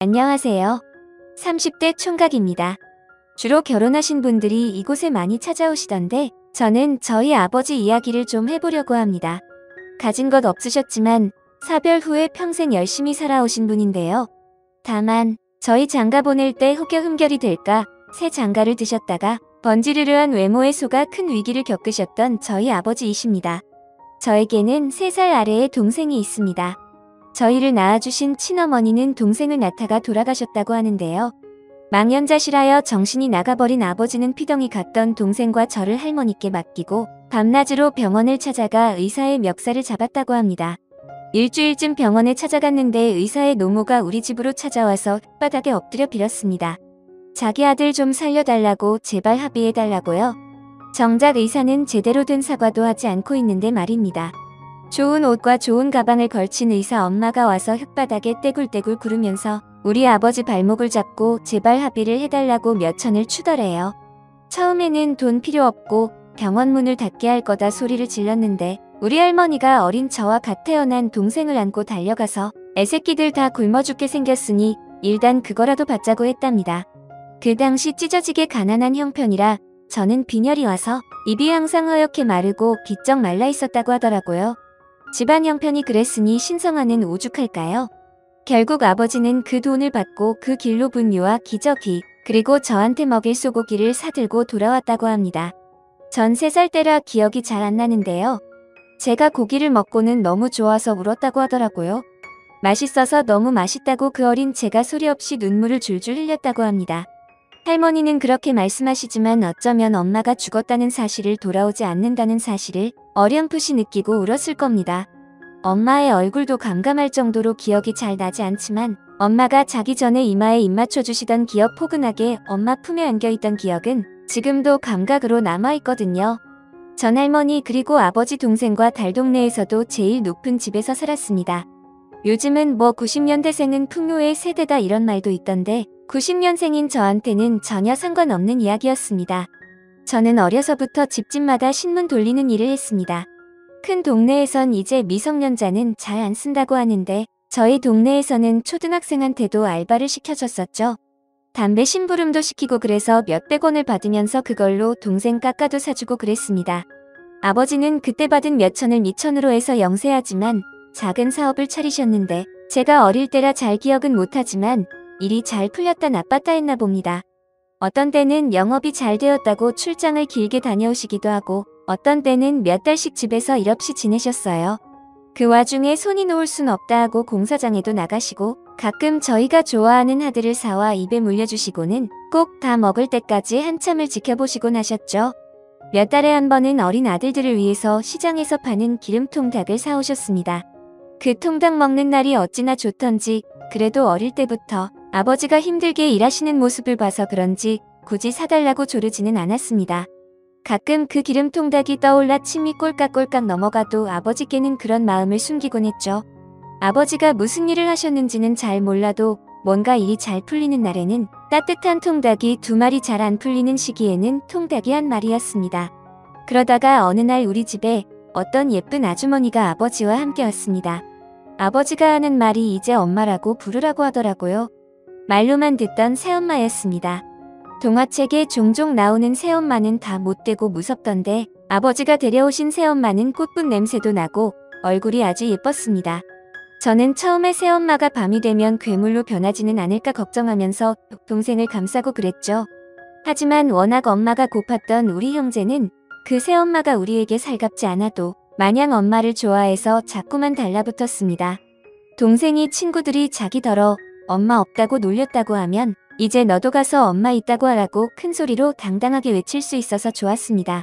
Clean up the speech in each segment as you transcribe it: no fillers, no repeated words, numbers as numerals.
안녕하세요. 30대 총각입니다. 주로 결혼하신 분들이 이곳에 많이 찾아오시던데 저는 저희 아버지 이야기를 좀 해보려고 합니다. 가진 것 없으셨지만 사별 후에 평생 열심히 살아오신 분인데요. 다만 저희 장가 보낼 때 혹여 흠결이 될까 새 장가를 드셨다가 번지르르한 외모의 소가 큰 위기를 겪으셨던 저희 아버지이십니다. 저에게는 3살 아래의 동생이 있습니다. 저희를 낳아주신 친어머니는 동생을 낳다가 돌아가셨다고 하는데요. 망연자실하여 정신이 나가버린 아버지는 피덩이 같던 동생과 저를 할머니께 맡기고 밤낮으로 병원을 찾아가 의사의 멱살을 잡았다고 합니다. 일주일쯤 병원에 찾아갔는데 의사의 노모가 우리 집으로 찾아와서 흙바닥에 엎드려 빌었습니다. 자기 아들 좀 살려달라고 제발 합의해달라고요. 정작 의사는 제대로 된 사과도 하지 않고 있는데 말입니다. 좋은 옷과 좋은 가방을 걸친 의사 엄마가 와서 흙바닥에 떼굴떼굴 구르면서 우리 아버지 발목을 잡고 제발 합의를 해달라고 몇 천을 추더래요. 처음에는 돈 필요 없고 병원 문을 닫게 할 거다 소리를 질렀는데 우리 할머니가 어린 저와 갓 태어난 동생을 안고 달려가서 애새끼들 다 굶어 죽게 생겼으니 일단 그거라도 받자고 했답니다. 그 당시 찢어지게 가난한 형편이라 저는 빈혈이 와서 입이 항상 허옇게 마르고 비쩍 말라 있었다고 하더라고요. 집안 형편이 그랬으니 신성하는 오죽할까요? 결국 아버지는 그 돈을 받고 그 길로 분유와 기저귀 그리고 저한테 먹일 소고기를 사들고 돌아왔다고 합니다. 전 3살 때라 기억이 잘 안 나는데요. 제가 고기를 먹고는 너무 좋아서 울었다고 하더라고요. 맛있어서 너무 맛있다고 그 어린 제가 소리 없이 눈물을 줄줄 흘렸다고 합니다. 할머니는 그렇게 말씀하시지만 어쩌면 엄마가 죽었다는 사실을 돌아오지 않는다는 사실을 어렴풋이 느끼고 울었을 겁니다. 엄마의 얼굴도 감감할 정도로 기억이 잘 나지 않지만 엄마가 자기 전에 이마에 입 맞춰주시던 기억 포근하게 엄마 품에 안겨있던 기억은 지금도 감각으로 남아있거든요. 전 할머니 그리고 아버지 동생과 달동네에서도 제일 높은 집에서 살았습니다. 요즘은 뭐 90년대생은 풍요의 세대다 이런 말도 있던데 90년생인 저한테는 전혀 상관없는 이야기였습니다. 저는 어려서부터 집집마다 신문 돌리는 일을 했습니다. 큰 동네에선 이제 미성년자는 잘 안 쓴다고 하는데 저희 동네에서는 초등학생한테도 알바를 시켜줬었죠. 담배 심부름도 시키고 그래서 몇백 원을 받으면서 그걸로 동생 깎아도 사주고 그랬습니다. 아버지는 그때 받은 몇 천을 미천으로 해서 영세하지만 작은 사업을 차리셨는데 제가 어릴 때라 잘 기억은 못하지만 일이 잘 풀렸다 나빴다 했나 봅니다. 어떤 때는 영업이 잘 되었다고 출장을 길게 다녀오시기도 하고 어떤 때는 몇 달씩 집에서 일 없이 지내셨어요. 그 와중에 손이 놓을 순 없다 하고 공사장에도 나가시고 가끔 저희가 좋아하는 하드를 사와 입에 물려주시고는 꼭 다 먹을 때까지 한참을 지켜보시곤 하셨죠. 몇 달에 한 번은 어린 아들들을 위해서 시장에서 파는 기름통 닭을 사오셨습니다. 그 통닭 먹는 날이 어찌나 좋던지 그래도 어릴 때부터 아버지가 힘들게 일하시는 모습을 봐서 그런지 굳이 사달라고 조르지는 않았습니다. 가끔 그 기름통닭이 떠올라 침이 꼴깍꼴깍 넘어가도 아버지께는 그런 마음을 숨기곤 했죠. 아버지가 무슨 일을 하셨는지는 잘 몰라도 뭔가 일이 잘 풀리는 날에는 따뜻한 통닭이 2마리 잘 안 풀리는 시기에는 통닭이 1마리였습니다. 그러다가 어느 날 우리 집에 어떤 예쁜 아주머니가 아버지와 함께 왔습니다. 아버지가 하는 말이 이제 엄마라고 부르라고 하더라고요. 말로만 듣던 새엄마였습니다. 동화책에 종종 나오는 새엄마는 다 못되고 무섭던데 아버지가 데려오신 새엄마는 꽃분 냄새도 나고 얼굴이 아주 예뻤습니다. 저는 처음에 새엄마가 밤이 되면 괴물로 변하지는 않을까 걱정하면서 동생을 감싸고 그랬죠. 하지만 워낙 엄마가 고팠던 우리 형제는 그 새엄마가 우리에게 살갑지 않아도 마냥 엄마를 좋아해서 자꾸만 달라붙었습니다. 동생이 친구들이 자기더러 엄마 없다고 놀렸다고 하면 이제 너도 가서 엄마 있다고 하라고 큰 소리로 당당하게 외칠 수 있어서 좋았습니다.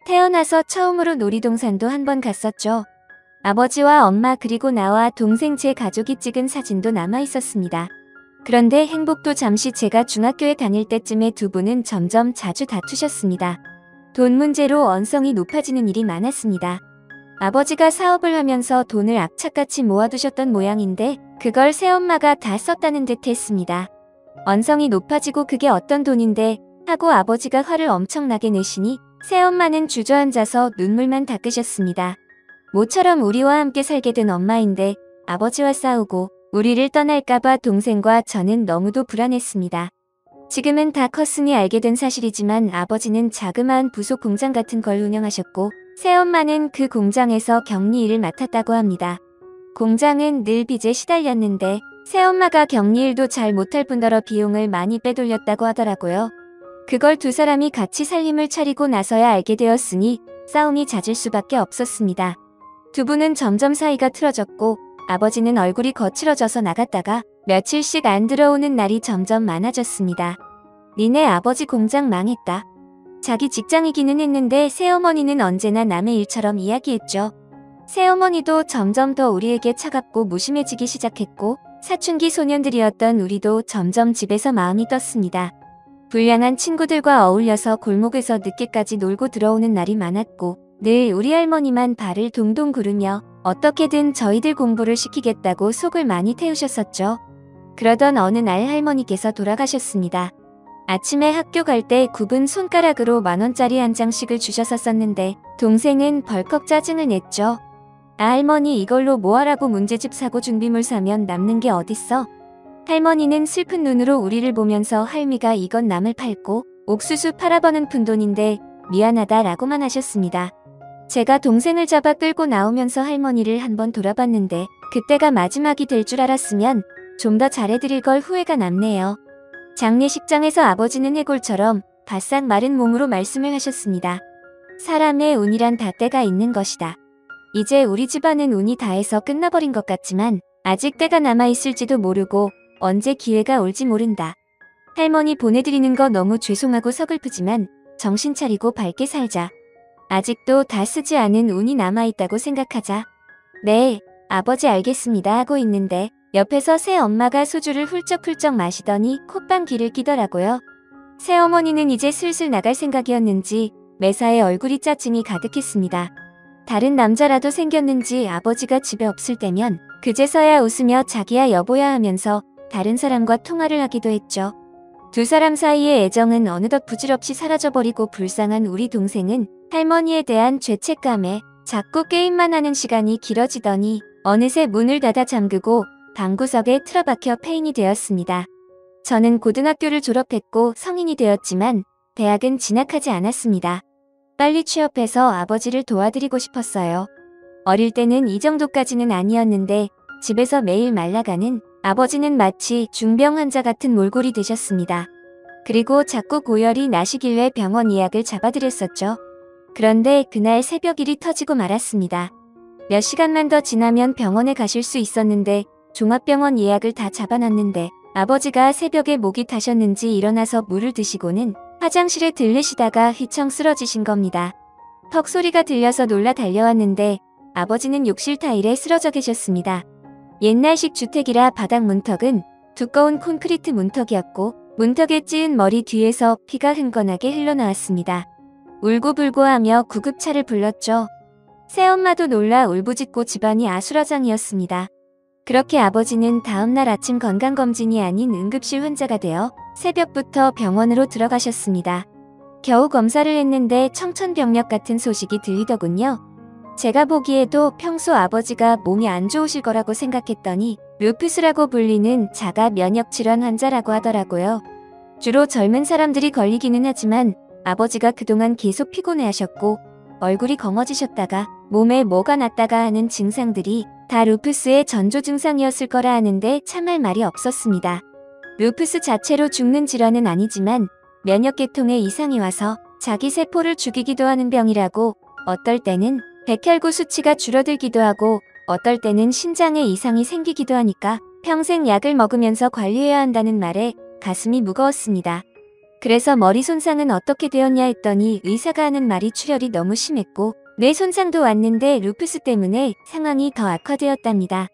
태어나서 처음으로 놀이동산도 한번 갔었죠. 아버지와 엄마 그리고 나와 동생 제 가족이 찍은 사진도 남아 있었습니다. 그런데 행복도 잠시 제가 중학교에 다닐 때쯤에 두 분은 점점 자주 다투셨습니다. 돈 문제로 언성이 높아지는 일이 많았습니다. 아버지가 사업을 하면서 돈을 악착같이 모아두셨던 모양인데 그걸 새엄마가 다 썼다는 듯 했습니다. 언성이 높아지고 그게 어떤 돈인데 하고 아버지가 화를 엄청나게 내시니 새엄마는 주저앉아서 눈물만 닦으셨습니다. 모처럼 우리와 함께 살게 된 엄마인데 아버지와 싸우고 우리를 떠날까봐 동생과 저는 너무도 불안했습니다. 지금은 다 컸으니 알게 된 사실이지만 아버지는 자그마한 부속 공장 같은 걸 운영하셨고 새엄마는 그 공장에서 격리 일을 맡았다고 합니다. 공장은 늘 빚에 시달렸는데 새엄마가 격리 일도 잘 못할 뿐더러 비용을 많이 빼돌렸다고 하더라고요. 그걸 두 사람이 같이 살림을 차리고 나서야 알게 되었으니 싸움이 잦을 수밖에 없었습니다. 두 분은 점점 사이가 틀어졌고 아버지는 얼굴이 거칠어져서 나갔다가 며칠씩 안 들어오는 날이 점점 많아졌습니다. 니네 아버지 공장 망했다. 자기 직장이기는 했는데 새어머니는 언제나 남의 일처럼 이야기했죠. 새어머니도 점점 더 우리에게 차갑고 무심해지기 시작했고 사춘기 소년들이었던 우리도 점점 집에서 마음이 떴습니다. 불량한 친구들과 어울려서 골목에서 늦게까지 놀고 들어오는 날이 많았고 늘 우리 할머니만 발을 동동 구르며 어떻게든 저희들 공부를 시키겠다고 속을 많이 태우셨었죠. 그러던 어느 날 할머니께서 돌아가셨습니다. 아침에 학교 갈 때 굽은 손가락으로 10,000원짜리 한 장씩을 주셨었는데 동생은 벌컥 짜증을 냈죠. 아 할머니 이걸로 뭐하라고 문제집 사고 준비물 사면 남는 게 어딨어? 할머니는 슬픈 눈으로 우리를 보면서 할미가 이건 남을 팔고 옥수수 팔아버는 푼돈인데 미안하다 라고만 하셨습니다. 제가 동생을 잡아 끌고 나오면서 할머니를 한번 돌아봤는데 그때가 마지막이 될 줄 알았으면 좀 더 잘해드릴 걸 후회가 남네요. 장례식장에서 아버지는 해골처럼 바싹 마른 몸으로 말씀을 하셨습니다. 사람의 운이란 다 때가 있는 것이다. 이제 우리 집안은 운이 다해서 끝나버린 것 같지만 아직 때가 남아있을지도 모르고 언제 기회가 올지 모른다. 할머니 보내드리는 거 너무 죄송하고 서글프지만 정신 차리고 밝게 살자. 아직도 다 쓰지 않은 운이 남아있다고 생각하자. 네, 아버지 알겠습니다 하고 있는데 옆에서 새엄마가 소주를 훌쩍훌쩍 마시더니 콧방귀를 끼더라고요. 새어머니는 이제 슬슬 나갈 생각이었는지 매사에 얼굴이 짜증이 가득했습니다. 다른 남자라도 생겼는지 아버지가 집에 없을 때면 그제서야 웃으며 자기야 여보야 하면서 다른 사람과 통화를 하기도 했죠. 두 사람 사이의 애정은 어느덧 부질없이 사라져버리고 불쌍한 우리 동생은 할머니에 대한 죄책감에 자꾸 게임만 하는 시간이 길어지더니 어느새 문을 닫아 잠그고 방구석에 틀어박혀 폐인이 되었습니다. 저는 고등학교를 졸업했고 성인이 되었지만 대학은 진학하지 않았습니다. 빨리 취업해서 아버지를 도와드리고 싶었어요. 어릴 때는 이 정도까지는 아니었는데 집에서 매일 말라가는 아버지는 마치 중병 환자 같은 몰골이 되셨습니다. 그리고 자꾸 고열이 나시길래 병원 예약을 잡아드렸었죠. 그런데 그날 새벽 일이 터지고 말았습니다. 몇 시간만 더 지나면 병원에 가실 수 있었는데 종합병원 예약을 다 잡아놨는데 아버지가 새벽에 목이 타셨는지 일어나서 물을 드시고는 화장실에 들르시다가 휘청 쓰러지신 겁니다. 턱 소리가 들려서 놀라 달려왔는데 아버지는 욕실 타일에 쓰러져 계셨습니다. 옛날식 주택이라 바닥 문턱은 두꺼운 콘크리트 문턱이었고 문턱에 찌은 머리 뒤에서 피가 흥건하게 흘러나왔습니다. 울고불고하며 구급차를 불렀죠. 새엄마도 놀라 울부짖고 집안이 아수라장이었습니다. 그렇게 아버지는 다음날 아침 건강검진이 아닌 응급실 환자가 되어 새벽부터 병원으로 들어가셨습니다. 겨우 검사를 했는데 청천벽력 같은 소식이 들리더군요. 제가 보기에도 평소 아버지가 몸이 안 좋으실 거라고 생각했더니 루푸스라고 불리는 자가 면역 질환 환자라고 하더라고요. 주로 젊은 사람들이 걸리기는 하지만 아버지가 그동안 계속 피곤해하셨고 얼굴이 검어지셨다가 몸에 뭐가 났다가 하는 증상들이 다 루푸스의 전조 증상이었을 거라 하는데 참할 말이 없었습니다. 루푸스 자체로 죽는 질환은 아니지만 면역계통에 이상이 와서 자기 세포를 죽이기도 하는 병이라고 어떨 때는 백혈구 수치가 줄어들기도 하고 어떨 때는 신장에 이상이 생기기도 하니까 평생 약을 먹으면서 관리해야 한다는 말에 가슴이 무거웠습니다. 그래서 머리 손상은 어떻게 되었냐 했더니 의사가 하는 말이 출혈이 너무 심했고 뇌 손상도 왔는데 루푸스 때문에 상황이 더 악화되었답니다.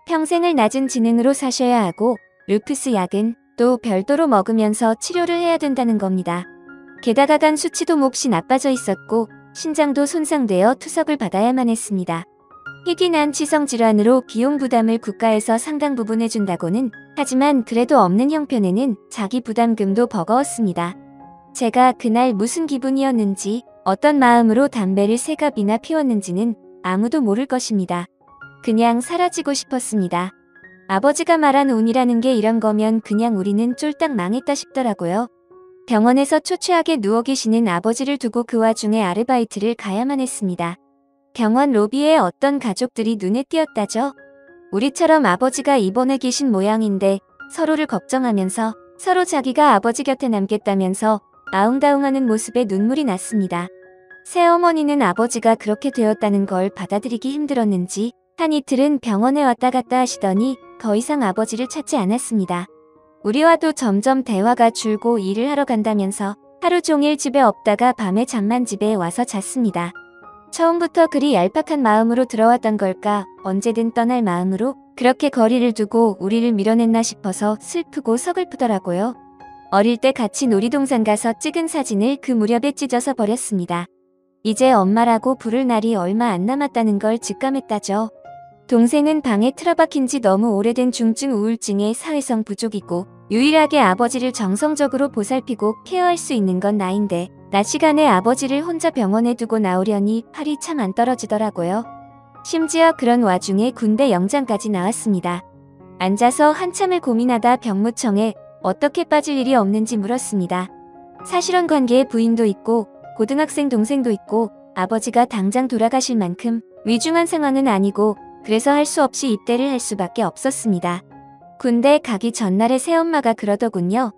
평생을 낮은 지능으로 사셔야 하고 루푸스 약은 또 별도로 먹으면서 치료를 해야 된다는 겁니다. 게다가 간 수치도 몹시 나빠져 있었고 신장도 손상되어 투석을 받아야만 했습니다. 희귀난 치성질환으로 비용 부담을 국가에서 상당 부분 해준다고는 하지만 그래도 없는 형편에는 자기 부담금도 버거웠습니다. 제가 그날 무슨 기분이었는지 어떤 마음으로 담배를 3갑이나 피웠는지는 아무도 모를 것입니다. 그냥 사라지고 싶었습니다. 아버지가 말한 운이라는 게 이런 거면 그냥 우리는 쫄딱 망했다 싶더라고요. 병원에서 초췌하게 누워 계시는 아버지를 두고 그 와중에 아르바이트를 가야만 했습니다. 병원 로비에 어떤 가족들이 눈에 띄었다죠. 우리처럼 아버지가 입원해 계신 모양인데 서로를 걱정하면서 서로 자기가 아버지 곁에 남겠다면서 아웅다웅하는 모습에 눈물이 났습니다. 새어머니는 아버지가 그렇게 되었다는 걸 받아들이기 힘들었는지 한 이틀은 병원에 왔다 갔다 하시더니 더 이상 아버지를 찾지 않았습니다. 우리와도 점점 대화가 줄고 일을 하러 간다면서 하루 종일 집에 없다가 밤에 잠만 집에 와서 잤습니다. 처음부터 그리 얄팍한 마음으로 들어왔던 걸까, 언제든 떠날 마음으로 그렇게 거리를 두고 우리를 밀어냈나 싶어서 슬프고 서글프더라고요. 어릴 때 같이 놀이동산 가서 찍은 사진을 그 무렵에 찢어서 버렸습니다. 이제 엄마라고 부를 날이 얼마 안 남았다는 걸 직감했다죠. 동생은 방에 틀어박힌 지 너무 오래된 중증 우울증의 사회성 부족이고 유일하게 아버지를 정성적으로 보살피고 케어할 수 있는 건 나인데 낮 시간에 아버지를 혼자 병원에 두고 나오려니 팔이 참 안 떨어지더라고요. 심지어 그런 와중에 군대 영장까지 나왔습니다. 앉아서 한참을 고민하다 병무청에 어떻게 빠질 일이 없는지 물었습니다. 사실혼 관계에 부인도 있고 고등학생 동생도 있고 아버지가 당장 돌아가실 만큼 위중한 상황은 아니고 그래서 할 수 없이 입대를 할 수밖에 없었습니다. 군대 가기 전날에 새엄마가 그러더군요.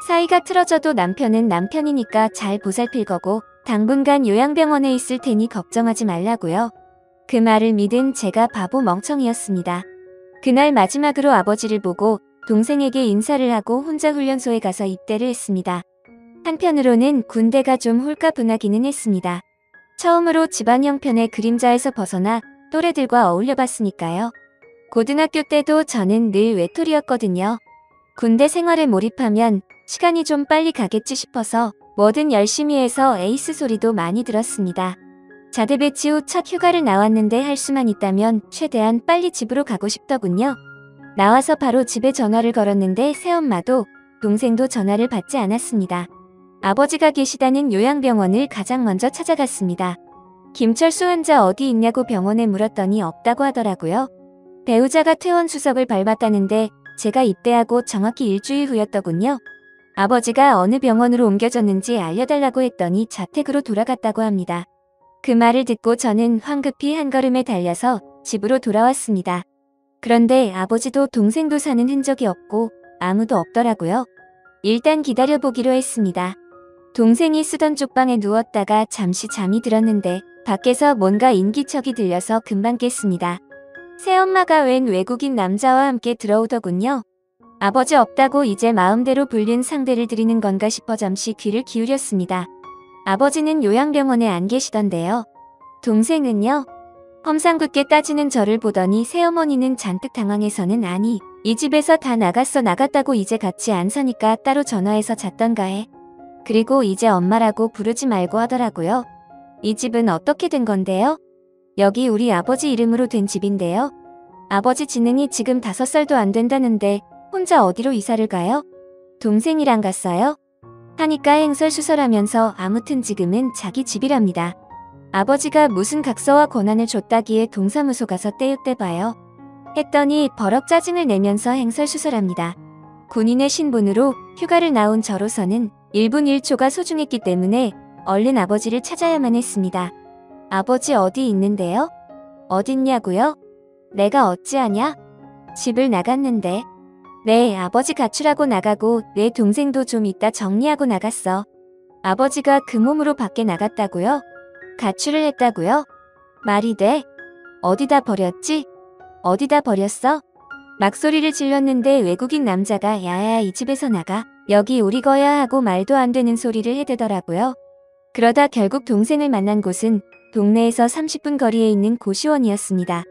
사이가 틀어져도 남편은 남편이니까 잘 보살필 거고 당분간 요양병원에 있을 테니 걱정하지 말라고요. 그 말을 믿은 제가 바보 멍청이였습니다. 그날 마지막으로 아버지를 보고 동생에게 인사를 하고 혼자 훈련소에 가서 입대를 했습니다. 한편으로는 군대가 좀 홀가분하기는 했습니다. 처음으로 집안 형편의 그림자에서 벗어나 또래들과 어울려봤으니까요. 고등학교 때도 저는 늘 외톨이였거든요. 군대 생활에 몰입하면 시간이 좀 빨리 가겠지 싶어서 뭐든 열심히 해서 에이스 소리도 많이 들었습니다. 자대 배치 후 첫 휴가를 나왔는데 할 수만 있다면 최대한 빨리 집으로 가고 싶더군요. 나와서 바로 집에 전화를 걸었는데 새엄마도 동생도 전화를 받지 않았습니다. 아버지가 계시다는 요양병원을 가장 먼저 찾아갔습니다. 김철수 환자 어디 있냐고 병원에 물었더니 없다고 하더라고요. 배우자가 퇴원 수석을 밟았다는데 제가 입대하고 정확히 일주일 후였더군요. 아버지가 어느 병원으로 옮겨졌는지 알려달라고 했더니 자택으로 돌아갔다고 합니다. 그 말을 듣고 저는 황급히 한 걸음에 달려서 집으로 돌아왔습니다. 그런데 아버지도 동생도 사는 흔적이 없고 아무도 없더라고요. 일단 기다려보기로 했습니다. 동생이 쓰던 쪽방에 누웠다가 잠시 잠이 들었는데 밖에서 뭔가 인기척이 들려서 금방 깼습니다. 새엄마가 웬 외국인 남자와 함께 들어오더군요. 아버지 없다고 이제 마음대로 불린 상대를 드리는 건가 싶어 잠시 귀를 기울였습니다. 아버지는 요양병원에 안 계시던데요. 동생은요? 험상궂게 따지는 저를 보더니 새어머니는 잔뜩 당황해서는 아니, 이 집에서 다 나갔다고 이제 같이 안 사니까 따로 전화해서 잤던가 해. 그리고 이제 엄마라고 부르지 말고 하더라고요. 이 집은 어떻게 된 건데요? 여기 우리 아버지 이름으로 된 집인데요. 아버지 지능이 지금 5살도 안 된다는데 혼자 어디로 이사를 가요? 동생이랑 갔어요? 하니까 행설수설하면서 아무튼 지금은 자기 집이랍니다. 아버지가 무슨 각서와 권한을 줬다기에 동사무소 가서 떼육대봐요. 했더니 버럭 짜증을 내면서 행설수설합니다. 군인의 신분으로 휴가를 나온 저로서는 1분 1초가 소중했기 때문에 얼른 아버지를 찾아야만 했습니다. 아버지 어디 있는데요? 어딨냐고요? 내가 어찌하냐? 집을 나갔는데. 네, 아버지 가출하고 나가고 내 동생도 좀 이따 정리하고 나갔어. 아버지가 그 몸으로 밖에 나갔다고요? 가출을 했다고요? 말이 돼? 어디다 버렸지? 어디다 버렸어? 막 소리를 질렀는데 외국인 남자가 야야 이 집에서 나가. 여기 우리 거야 하고 말도 안 되는 소리를 해대더라고요. 그러다 결국 동생을 만난 곳은 동네에서 30분 거리에 있는 고시원이었습니다.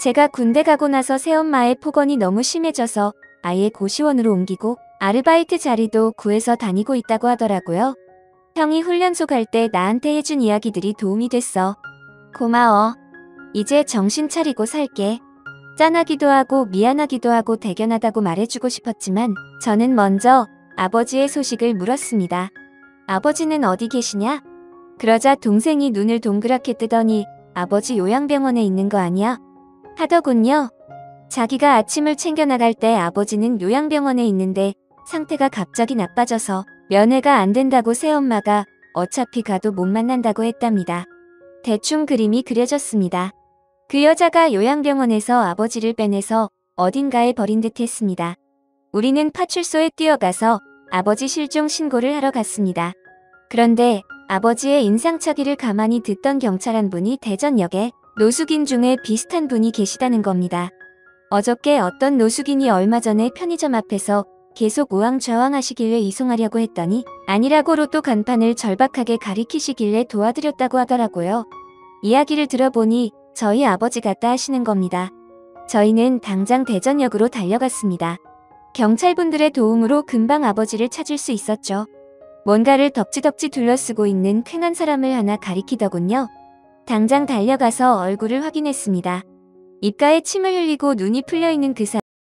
제가 군대 가고 나서 새엄마의 폭언이 너무 심해져서 아예 고시원으로 옮기고 아르바이트 자리도 구해서 다니고 있다고 하더라고요. 형이 훈련소 갈 때 나한테 해준 이야기들이 도움이 됐어. 고마워. 이제 정신 차리고 살게. 짠하기도 하고 미안하기도 하고 대견하다고 말해주고 싶었지만 저는 먼저 아버지의 소식을 물었습니다. 아버지는 어디 계시냐? 그러자 동생이 눈을 동그랗게 뜨더니 아버지 요양병원에 있는 거 아니야? 하더군요. 자기가 아침을 챙겨 나갈 때 아버지는 요양병원에 있는데 상태가 갑자기 나빠져서 면회가 안 된다고 새엄마가 어차피 가도 못 만난다고 했답니다. 대충 그림이 그려졌습니다. 그 여자가 요양병원에서 아버지를 빼내서 어딘가에 버린 듯 했습니다. 우리는 파출소에 뛰어가서 아버지 실종 신고를 하러 갔습니다. 그런데 아버지의 인상착의를 가만히 듣던 경찰 한 분이 대전역에 노숙인 중에 비슷한 분이 계시다는 겁니다. 어저께 어떤 노숙인이 얼마 전에 편의점 앞에서 계속 우왕좌왕 하시길래 이송하려고 했더니 아니라고 로또 간판을 절박하게 가리키시길래 도와드렸다고 하더라고요. 이야기를 들어보니 저희 아버지 같다 하시는 겁니다. 저희는 당장 대전역으로 달려갔습니다. 경찰분들의 도움으로 금방 아버지를 찾을 수 있었죠. 뭔가를 덕지덕지 둘러쓰고 있는 퀭한 사람을 하나 가리키더군요. 당장 달려가서 얼굴을 확인했습니다. 입가에 침을 흘리고 눈이 풀려있는 그 사람